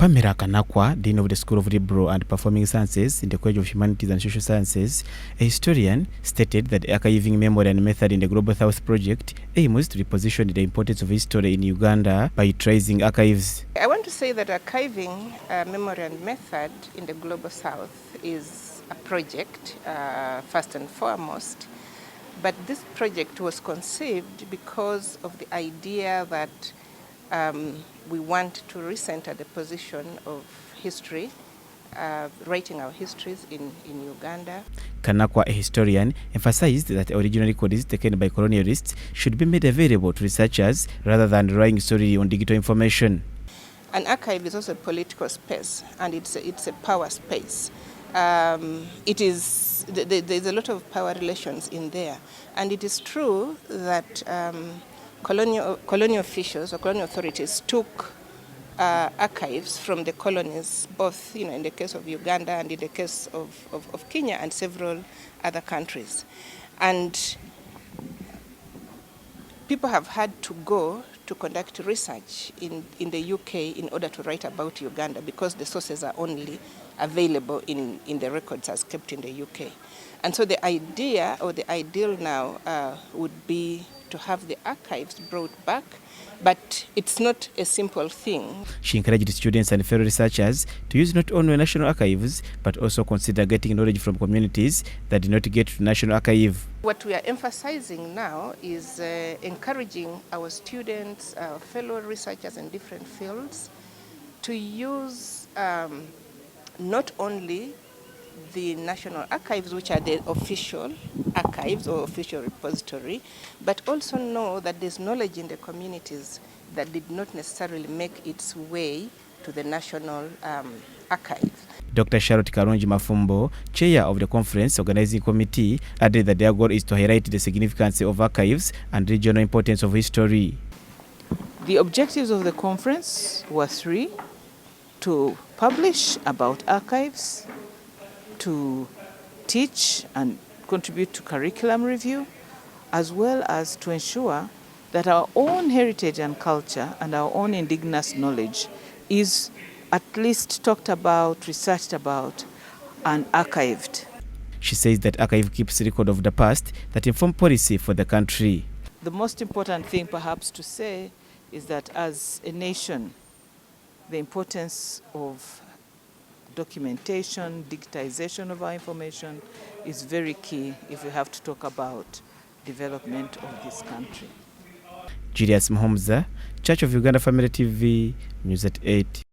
Pamela Kanakwa, Dean of the School of Liberal and Performing Sciences in the College of Humanities and Social Sciences, a historian, stated that archiving memory and method in the Global South project aims to reposition the importance of history in Uganda by tracing archives. I want to say that archiving memory and method in the Global South is a project, first and foremost, but this project was conceived because of the idea that we want to recenter the position of history, writing our histories in Uganda. Kanakwa, a historian, emphasized that original records taken by colonialists should be made available to researchers rather than relying solely on digital information. An archive is also a political space, and it's a power space. There's a lot of power relations in there, and it is true that colonial officials or colonial authorities took archives from the colonies, both in the case of Uganda and in the case of Kenya and several other countries. And people have had to go to conduct research in the UK in order to write about Uganda, because the sources are only available in the records as kept in the UK. And so the idea or the ideal now would be to have the archives brought back, but it's not a simple thing. She encouraged students and fellow researchers to use not only national archives, but also consider getting knowledge from communities that did not get to National Archive. What we are emphasizing now is encouraging our students, our fellow researchers in different fields, to use not only the National Archives, which are the official archives or official repository, but also know that there's knowledge in the communities that did not necessarily make its way to the National Archive. Dr. Charlotte Karungi Mafumbo, chair of the conference organizing committee, added that their goal is to highlight the significance of archives and regional importance of history. The objectives of the conference were three: to publish about archives, to teach and contribute to curriculum review, as well as to ensure that our own heritage and culture and our own indigenous knowledge is at least talked about, researched about, and archived. She says that archive keeps record of the past that inform policy for the country. The most important thing perhaps to say is that as a nation, the importance of documentation, digitization of our information is very key if we have to talk about development of this country. Julius Mhomza, Church of Uganda Family TV, News at 8.